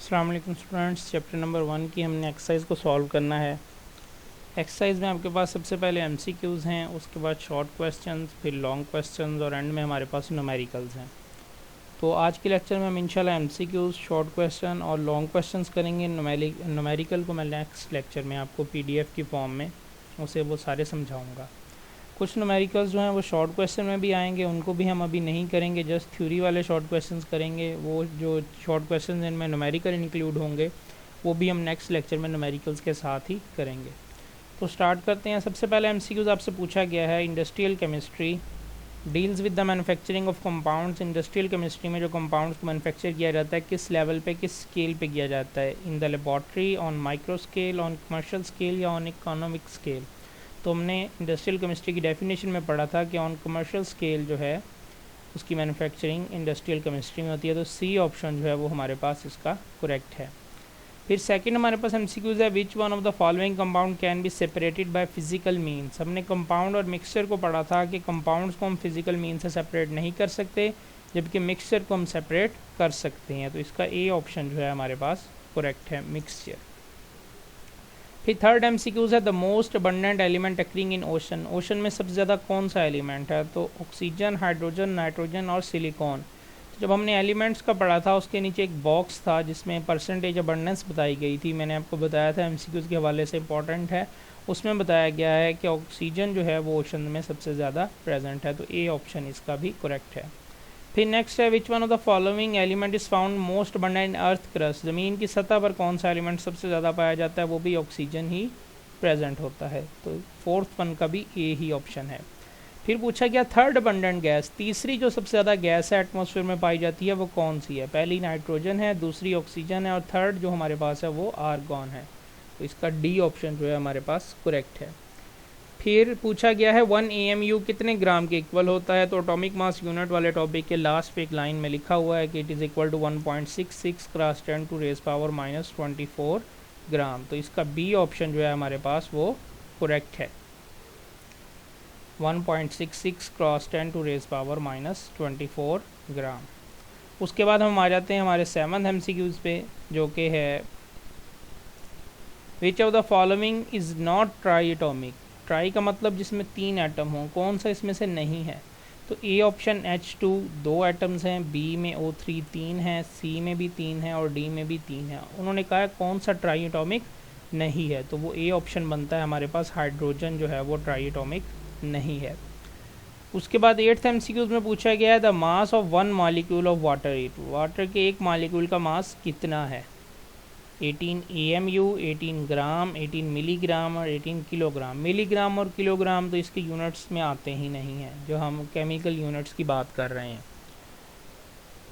अस्सलाम वालेकुम students. Chapter number 1 की हमने एक्सरसाइज को सॉल्व करना है। एक्सरसाइज में आपके पास सबसे पहले एमसीक्यूज़ हैं, उसके बाद शॉर्ट क्वेश्चंस, फिर लॉन्ग क्वेश्चंस और एंड में हमारे पास न्यूमेरिकल्स हैं। तो आज के लेक्चर में हम इंशाल्लाह एमसीक्यूज़, शॉर्ट क्वेश्चन और लॉन्ग क्वेश्चंस करेंगे। न्यूमेरिकल को मैं नेक्स्ट लेक्चर में आपको पीडीएफ की फॉर्म में उसे वो सारे समझाऊँगा। कुछ न्यूमेरिकल्स जो हैं वो शॉर्ट क्वेश्चन में भी आएंगे, उनको भी हम अभी नहीं करेंगे, जस्ट थ्योरी वाले शॉर्ट क्वेश्चंस करेंगे। वो जो शॉर्ट क्वेश्चन जिनमें न्यूमेरिकल इंक्लूड होंगे वो भी हम नेक्स्ट लेक्चर में न्यूमेरिकल्स के साथ ही करेंगे। तो स्टार्ट करते हैं। सबसे पहले एमसीक्यूज आपसे पूछा गया है, industrial chemistry deals with the manufacturing of compounds. Industrial chemistry में जो कंपाउंड्स को मैन्युफैक्चर किया जाता है किस लेवल पे, किस स्केल पे किया जाता है, in the laboratory, on micro scale, on commercial scale या ऑन इकोनॉमिक स्केल। तो हमने इंडस्ट्रियल केमिस्ट्री की डेफिनेशन में पढ़ा था कि ऑन कमर्शियल स्केल जो है उसकी मैन्युफैक्चरिंग इंडस्ट्रियल केमिस्ट्री में होती है। तो सी ऑप्शन जो है वो हमारे पास इसका करेक्ट है। फिर सेकंड हमारे पास एमसीक्यूज है, which one of the following compound can be separated by physical means. हमने कंपाउंड और मिक्सचर को पढ़ा था कि कंपाउंड्स को हम फिजिकल मीन से सेपरेट नहीं कर सकते, जबकि मिक्सचर को हम सेपरेट कर सकते हैं। तो इसका ए ऑप्शन जो है हमारे पास करेक्ट है, मिक्सचर। फिर थर्ड एमसीक्यूज है, the most abundant element occurring in ocean. Ocean में सबसे ज़्यादा कौन सा एलिमेंट है? तो ऑक्सीजन, हाइड्रोजन, नाइट्रोजन और सिलिकॉन। तो जब हमने एलिमेंट्स का पढ़ा था उसके नीचे एक बॉक्स था जिसमें परसेंटेज अबंडेंस बताई गई थी। मैंने आपको बताया था, एमसीक्यूज के हवाले से इंपॉर्टेंट है। उसमें बताया गया है कि ऑक्सीजन जो है वो ओशन में सबसे ज़्यादा प्रेजेंट है। तो ए ऑप्शन इसका भी करेक्ट है। फिर नेक्स्ट है, which one of the following element is found most abundant in earth crust. ज़मीन की सतह पर कौन सा एलिमेंट सबसे ज़्यादा पाया जाता है? वो भी ऑक्सीजन ही प्रेजेंट होता है। तो फोर्थ वन का भी ए ही ऑप्शन है। फिर पूछा गया, थर्ड अबंडेंट गैस, तीसरी जो सबसे ज़्यादा गैस है एटमॉस्फेयर में पाई जाती है वो कौन सी है? पहली नाइट्रोजन है, दूसरी ऑक्सीजन है और थर्ड जो हमारे पास है वो आर्गॉन है। तो इसका डी ऑप्शन जो है हमारे पास करेक्ट है। फिर पूछा गया है, 1 AMU कितने ग्राम के इक्वल होता है? तो एटॉमिक मास यूनिट वाले टॉपिक के लास्ट पे एक लाइन में लिखा हुआ है कि it is equal to 1.66 cross 10 to raise power -24 gram. तो इसका बी ऑप्शन जो है हमारे पास वो करेक्ट है, 1.66 क्रॉस 10 टू रेज पावर -24 ग्राम। उसके बाद हम आ जाते हैं हमारे 7th एमसीक्यूज पे, जो कि है, which of the following is not try atomic. Try का मतलब जिसमें 3 एटम हों, कौन सा इसमें से नहीं है? तो ए ऑप्शन H2 2 एटम्स हैं, बी में O3 3 है, सी में भी 3 है और डी में भी 3 है। उन्होंने कहा है कौन सा ट्राई एटॉमिक नहीं है, तो वो ए ऑप्शन बनता है हमारे पास, हाइड्रोजन जो है वो ट्राई एटॉमिक नहीं है। उसके बाद 8th एमसीक्यूज में पूछा गया है, the mass of 1 molecule of water. Water के एक मॉलिक्यूल का मास कितना है? 18 AMU, 18 ग्राम, 18 मिलीग्राम और 18 किलोग्राम। मिलीग्राम और किलोग्राम तो इसके यूनिट्स में आते ही नहीं हैं, जो हम केमिकल यूनिट्स की बात कर रहे हैं।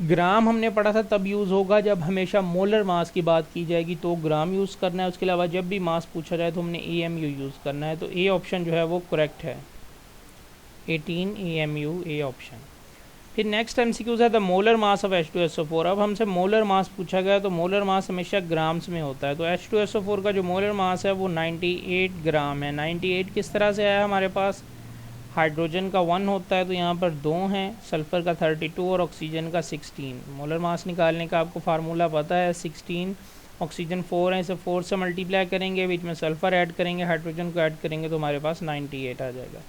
ग्राम हमने पढ़ा था तब यूज़ होगा जब हमेशा मोलर मास की बात की जाएगी तो ग्राम यूज़ करना है। उसके अलावा जब भी मास पूछा जाए तो हमने AMU यूज़ करना है। तो ए ऑप्शन जो है वो करेक्ट है, 18 AMU ए ऑप्शन। फिर नेक्स्ट एमसीक्यूज है, the molar mass of H2SO4। अब हमसे मोलर मास पूछा गया तो मोलर मास हमेशा ग्राम्स में होता है। तो H2SO4 का जो मोलर मास है वो 98 ग्राम है। 98 किस तरह से आया हमारे पास? हाइड्रोजन का 1 होता है तो यहाँ पर 2 हैं, सल्फ़र का 32 और ऑक्सीजन का 16। मोलर मास निकालने का आपको फार्मूला पता है, 16 ऑक्सीजन 4 है, इसे 4 से मल्टीप्लाई करेंगे, बीच में सल्फ़र ऐड करेंगे, हाइड्रोजन को ऐड करेंगे तो हमारे पास 98 आ जाएगा।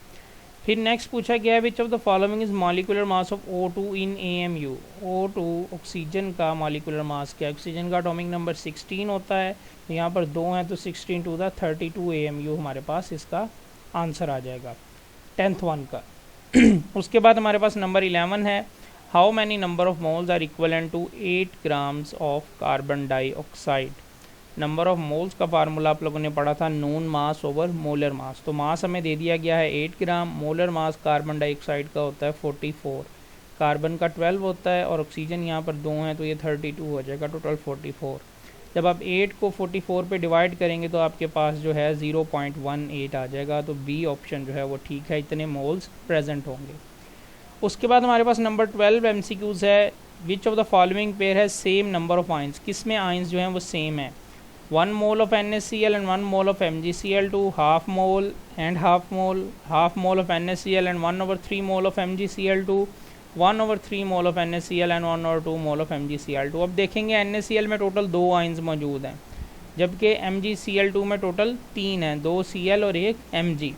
फिर नेक्स्ट पूछा गया है, which of the following is molecular mass of O2 in AMU। O2 oxygen का मॉलिकुलर मास क्या है? ऑक्सीजन का एटॉमिक नंबर 16 होता है, तो यहाँ पर 2 हैं तो 16 टू द 32 AMU हमारे पास इसका आंसर आ जाएगा 10th वन का। उसके बाद हमारे पास नंबर 11 है, how many number of moles are equivalent to 8 grams of carbon dioxide. Number of moles का फार्मूला आप लोगों ने पढ़ा था, नून मास ओवर मोलर मास। तो मास हमें दे दिया गया है 8 ग्राम, मोलर मास कार्बन डाइऑक्साइड का होता है 44, कार्बन का 12 होता है और ऑक्सीजन यहाँ पर 2 हैं तो ये 32 हो जाएगा, टोटल 44। जब आप 8 को 44 पे डिवाइड करेंगे तो आपके पास जो है 0.18 आ जाएगा। तो बी ऑप्शन जो है वो ठीक है, इतने मोल्स प्रेजेंट होंगे। उसके बाद हमारे पास नंबर 12 एमसीक्यूज है, which of the following pair है सेम नंबर ऑफ आइंस। किस में आइंस जो हैं वो सेम है? 1 mole of NaCl and 1 mole of MgCl2, half mole and half mole of NaCl and 1/3 mole of MgCl2, 1/3 mole of NaCl and 1/2 mole of MgCl2। अब देखेंगे NaCl में total 2 ions मौजूद हैं, जबकि MgCl2 में टोटल 3 हैं, 2 Cl और 1 Mg।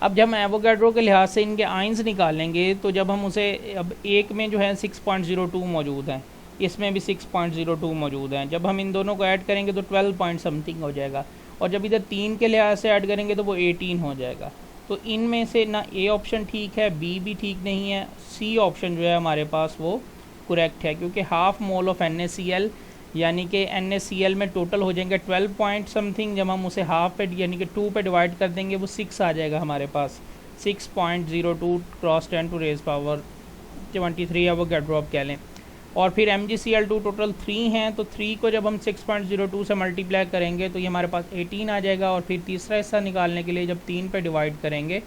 अब जब हम एवोगाड्रो के लिहाज से इनके आइंस निकालेंगे तो जब हम उसे, अब एक में जो है 6.02 मौजूद हैं, इसमें भी 6.02 मौजूद हैं, जब हम इन दोनों को ऐड करेंगे तो 12 पॉइंट समथिंग हो जाएगा, और जब इधर 3 के लिहाज से ऐड करेंगे तो वो 18 हो जाएगा। तो इनमें से ना ए ऑप्शन ठीक है, बी भी ठीक नहीं है, सी ऑप्शन जो है हमारे पास वो करेक्ट है, क्योंकि हाफ मोल ऑफ NaCl यानी कि NaCl में टोटल हो जाएंगे 12 पॉइंट समथिंग, जब हम उसे हाफ पे यानी कि 2 पे डिवाइड कर देंगे वो 6 आ जाएगा हमारे पास, 6.02 cross 10 to raise power 23 Avogadro आप कह लें। और फिर MgCl2 टोटल 3 हैं, तो 3 को जब हम 6.02 से मल्टीप्लाई करेंगे तो ये हमारे पास 18 आ जाएगा, और फिर तीसरा हिस्सा निकालने के लिए जब 3 पे डिवाइड करेंगे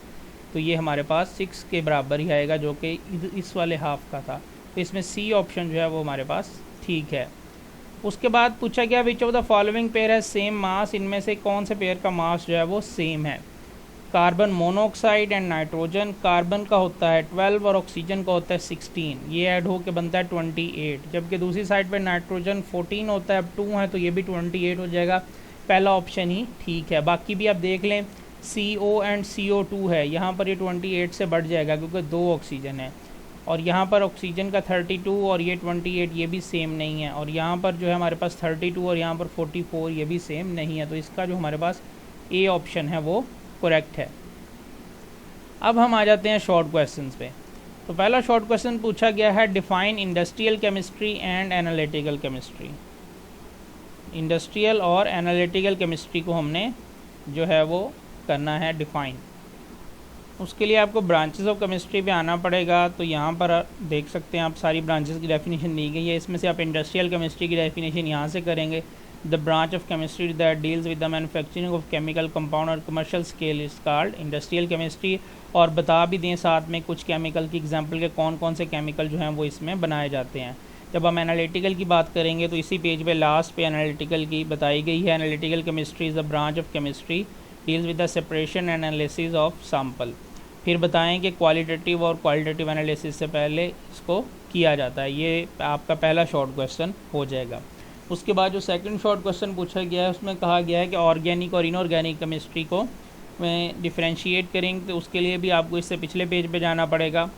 तो ये हमारे पास 6 के बराबर ही आएगा, जो कि इस वाले हाफ का था। तो इसमें सी ऑप्शन जो है वो हमारे पास ठीक है। उसके बाद पूछा गया which of the following pair है सेम मास, इनमें से कौन से पेयर का मास जो है वो सेम है। Carbon monoxide and nitrogen, carbon का होता है 12 और ऑक्सीजन का होता है 16, ये ऐड हो के बनता है 28, जबकि दूसरी साइड पे नाइट्रोजन 14 होता है, अब 2 है तो ये भी 28 हो जाएगा। पहला ऑप्शन ही ठीक है। बाकी भी आप देख लें, CO एंड CO2 है, यहाँ पर ये 28 से बढ़ जाएगा क्योंकि 2 ऑक्सीजन है, और यहाँ पर ऑक्सीजन का 32 और ये 28 ये भी सेम नहीं है, और यहाँ पर जो है हमारे पास 32 और यहाँ पर 44 ये भी सेम नहीं है, तो इसका जो हमारे पास ए ऑप्शन है वो करेक्ट है। अब हम आ जाते हैं शॉर्ट क्वेश्चंस पे। तो पहला शॉर्ट क्वेश्चन पूछा गया है define industrial chemistry and analytical chemistry. Industrial और एनालिटिकल केमिस्ट्री को हमने जो है वो करना है डिफ़ाइन। उसके लिए आपको ब्रांचेस ऑफ केमिस्ट्री पे आना पड़ेगा। तो यहाँ पर देख सकते हैं आप सारी ब्रांचेस की डेफिनेशन दी गई है, इसमें से आप इंडस्ट्रियल केमिस्ट्री की डेफिनेशन यहाँ से करेंगे। The branch of chemistry that deals with the manufacturing of chemical compound और commercial scale is called industrial chemistry. और बता भी दें साथ में कुछ केमिकल की एग्जांपल के कौन कौन से केमिकल जो हैं वो इसमें बनाए जाते हैं। जब हम एनालिटिकल की बात करेंगे तो इसी पेज पे लास्ट पे एनालिटिकल की बताई गई है। Analytical chemistry is the branch of chemistry deals with the separation and analysis of sample. फिर बताएं कि क्वालिटेटिव और क्वालिटेटिव एनालिसिस से पहले इसको किया जाता है। ये आपका पहला शॉर्ट क्वेश्चन हो जाएगा। उसके बाद जो सेकंड शॉर्ट क्वेश्चन पूछा गया है उसमें कहा गया है कि ऑर्गेनिक और इनऑर्गेनिक केमिस्ट्री को में डिफ्रेंशिएट करेंगे, तो उसके लिए भी आपको इससे पिछले पेज पे जाना पड़ेगा।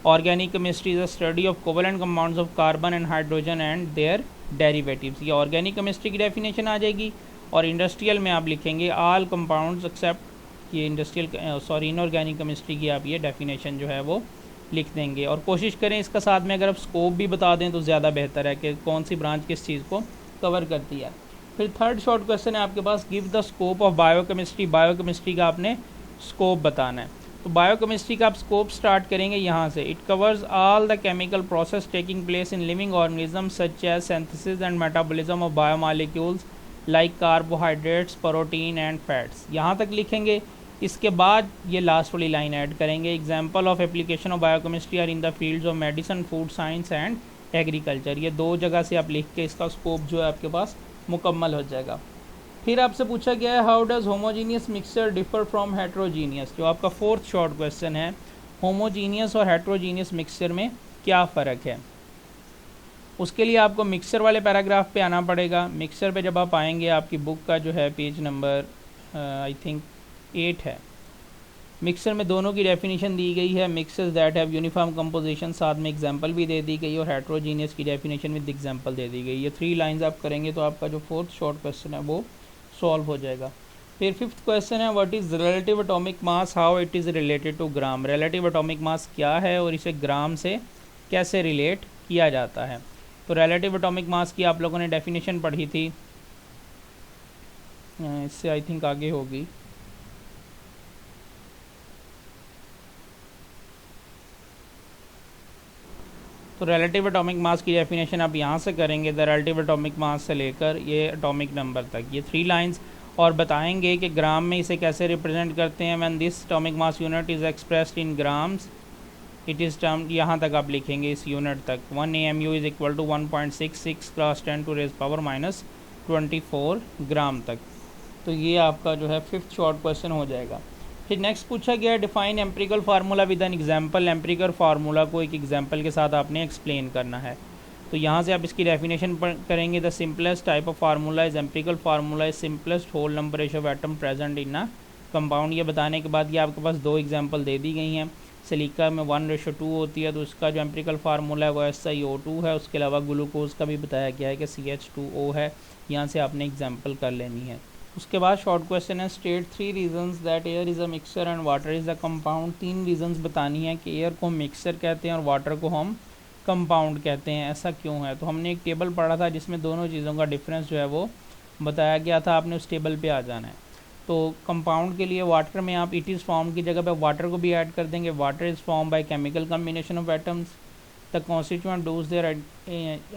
Organic chemistry is a study of covalent compounds of carbon and hydrogen and their derivatives. ये ऑर्गेनिक केमिस्ट्री की डेफिनेशन आ जाएगी। और इंडस्ट्रियल में आप लिखेंगे ऑल कंपाउंड्स एक्सेप्ट, ये इंडस्ट्रियल इनऑर्गेनिक केमिस्ट्री की आप ये डेफिनेशन जो है वो लिख देंगे। और कोशिश करें इसका साथ में अगर आप स्कोप भी बता दें तो ज़्यादा बेहतर है कि कौन सी ब्रांच किस चीज़ को कवर करती है। फिर थर्ड शॉर्ट क्वेश्चन है आपके पास, give the scope of biochemistry. Biochemistry का आपने स्कोप बताना है। तो बायोकेमिस्ट्री का आप स्कोप स्टार्ट करेंगे यहाँ से। It covers all the chemical process taking place in living organism such as synthesis and metabolism of biomolecules like carbohydrates, protein and fats. यहाँ तक लिखेंगे। इसके बाद ये लास्ट वाली लाइन ऐड करेंगे, example of application of biochemistry are in the fields of medicine, food science and agriculture. ये दो जगह से आप लिख के इसका स्कोप जो है आपके पास मुकम्मल हो जाएगा। फिर आपसे पूछा गया है how does homogeneous mixture differ from heterogeneous. जो आपका फोर्थ शॉर्ट क्वेश्चन है, होमोजीनियस और हेट्रोजीनियस मिक्सचर में क्या फ़र्क है। उसके लिए आपको मिक्सचर वाले पैराग्राफ पे आना पड़ेगा। मिक्सचर पे जब आप आएंगे, आपकी बुक का जो है पेज नंबर आई थिंक 8 है। मिक्सचर में दोनों की डेफिनेशन दी गई है, mixers that have uniform composition, साथ में एग्जांपल भी दे दी गई, और हेट्रोजीनियस की डेफिनेशन विद एग्जांपल दे दी गई। ये 3 लाइंस आप करेंगे तो आपका जो फोर्थ शॉर्ट क्वेश्चन है वो सॉल्व हो जाएगा। फिर फिफ्थ क्वेश्चन है what is relative atomic mass, how it is related to gram. Relative atomic mass क्या है और इसे ग्राम से कैसे रिलेट किया जाता है। तो रिलेटिव एटॉमिक मास की आप लोगों ने डेफिनेशन पढ़ी थी, इससे आई थिंक आगे होगी। तो रिलेटिव एटॉमिक मास की डेफिनेशन आप यहाँ से करेंगे, द रिलेटिव एटॉमिक मास से लेकर ये एटॉमिक नंबर तक, ये 3 लाइंस, और बताएंगे कि ग्राम में इसे कैसे रिप्रेजेंट करते हैं। When this atomic mass unit is expressed in grams it is termed, यहाँ तक आप लिखेंगे इस यूनिट तक। 1 AMU is equal to 1.66 cross 10 to raise power -24 gram तक। तो ये आपका जो है फिफ्थ शॉर्ट क्वेश्चन हो जाएगा। फिर नेक्स्ट पूछा गया define empirical formula with an example. Empirical formula को एक एग्जांपल के साथ आपने एक्सप्लेन करना है। तो यहाँ से आप इसकी डेफिनेशन करेंगे। The simplest type of formula is empirical formula is simplest whole number ratio of atom present in a compound. ये बताने के बाद ये आपके पास दो एग्जांपल दे दी गई हैं। सिलिका में 1:2 होती है, तो उसका जो एम्पिरिकल फार्मूला है वो SiO2 है। उसके अलावा ग्लूकोज का भी बताया गया है कि CH2O है। यहाँ से आपने एग्जांपल कर लेनी है। उसके बाद शॉर्ट क्वेश्चन है state 3 reasons that air is a mixture and water is a compound. 3 reasons बतानी है कि एयर को हम मिक्सचर कहते हैं और वाटर को हम कंपाउंड कहते हैं, ऐसा क्यों है। तो हमने एक टेबल पढ़ा था जिसमें दोनों चीज़ों का डिफरेंस जो है वो बताया गया था। आपने उस टेबल पे आ जाना है। तो कंपाउंड के लिए वाटर में आप इट इज़ फॉर्म की जगह पे वाटर को भी ऐड कर देंगे। Water is form by chemical combination of atoms. The constituent does their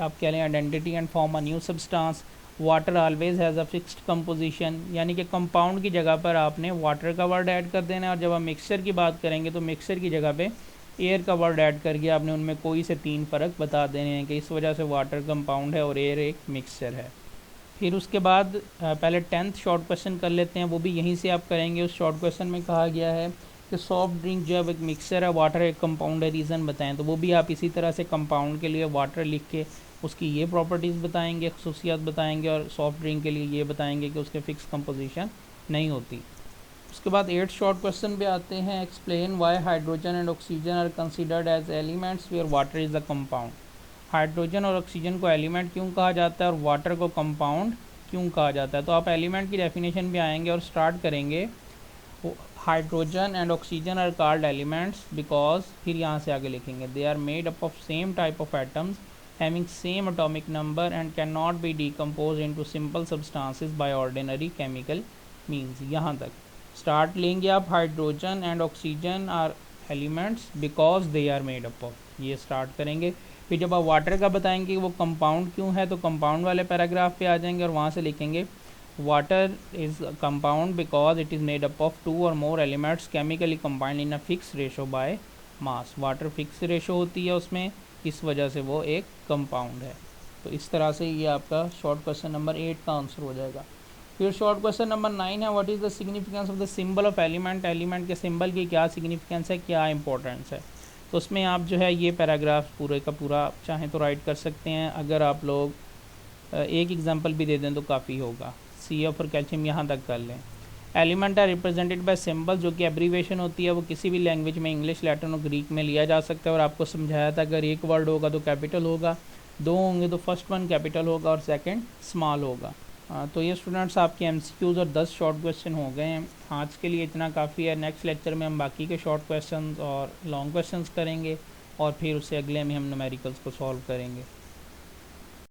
आप कह लें identity and form a new substance. Water always has a fixed composition, यानी कि कंपाउंड की जगह पर आपने वाटर का वर्ड ऐड कर देना है। और जब हम मिक्सचर की बात करेंगे तो मिक्सचर की जगह पे एयर का वर्ड ऐड करके आपने उनमें कोई से 3 फ़र्क बता देने हैं कि इस वजह से वाटर कंपाउंड है और एयर एक मिक्सचर है। फिर उसके बाद पहले 10th शॉर्ट क्वेश्चन कर लेते हैं, वो भी यहीं से आप करेंगे। उस शॉर्ट क्वेश्चन में कहा गया है कि सॉफ्ट ड्रिंक जो है एक मिक्सचर है, वाटर एक कंपाउंड है, रीज़न बताएं। तो वो भी आप इसी तरह से कंपाउंड के लिए वाटर लिख के उसकी ये प्रॉपर्टीज़ बताएंगे, खसूसियात बताएंगे, और सॉफ्ट ड्रिंक के लिए ये बताएंगे कि उसके फिक्स कंपोजिशन नहीं होती। उसके बाद 8th शॉर्ट क्वेश्चन पे आते हैं। Explain why hydrogen and oxygen are considered as elements where water is the compound. Hydrogen और ऑक्सीजन को एलिमेंट क्यों कहा जाता है और वाटर को कंपाउंड क्यों कहा जाता है। तो आप एलिमेंट की डेफिनेशन पे आएंगे और स्टार्ट करेंगे hydrogen and oxygen are called elements because, फिर यहाँ से आगे लिखेंगे they are made up of same type of atoms having same atomic number and can not be decompose into simple substances by ordinary chemical means. यहाँ तक start लेंगे आप। Hydrogen and oxygen are elements because they are made up of, ये start करेंगे। फिर जब आप water का बताएंगे कि वो कंपाउंड क्यों है, तो कंपाउंड वाले पैराग्राफ पे आ जाएंगे और वहाँ से लिखेंगे water is compound because it is made up of 2 और more elements chemically combined in a fix ratio by mass. Water fix ratio होती है उसमें, इस वजह से वो एक कंपाउंड है। तो इस तरह से ये आपका शॉर्ट क्वेश्चन नंबर 8 का आंसर हो जाएगा। फिर शॉर्ट क्वेश्चन नंबर 9 है what is the significance of the symbol of element. Element के सिंबल की क्या सिग्निफिकेंस है, क्या इंपॉर्टेंस है। तो उसमें आप जो है ये पैराग्राफ पूरे का पूरा चाहें तो राइट कर सकते हैं। अगर आप लोग एक एग्जांपल भी दे दें तो काफ़ी होगा। CF और कैल्शियम यहाँ तक कर लें। Element are represented by symbol, जो कि एब्रीवेशन होती है, वो किसी भी लैंग्वेज में इंग्लिश, लैटिन और ग्रीक में लिया जा सकता है। और आपको समझाया था अगर एक वर्ड होगा तो कैपिटल होगा, 2 होंगे तो फर्स्ट वन कैपिटल होगा और सेकंड स्मॉल होगा। तो ये स्टूडेंट्स आपके MCQs और 10 शॉर्ट क्वेश्चन हो गए हैं। आज के लिए इतना काफ़ी है। नेक्स्ट लेक्चर में हम बाकी के शॉर्ट क्वेश्चंस और लॉन्ग क्वेश्चंस करेंगे और फिर उससे अगले में हम न्यूमेरिकल्स को सॉल्व करेंगे।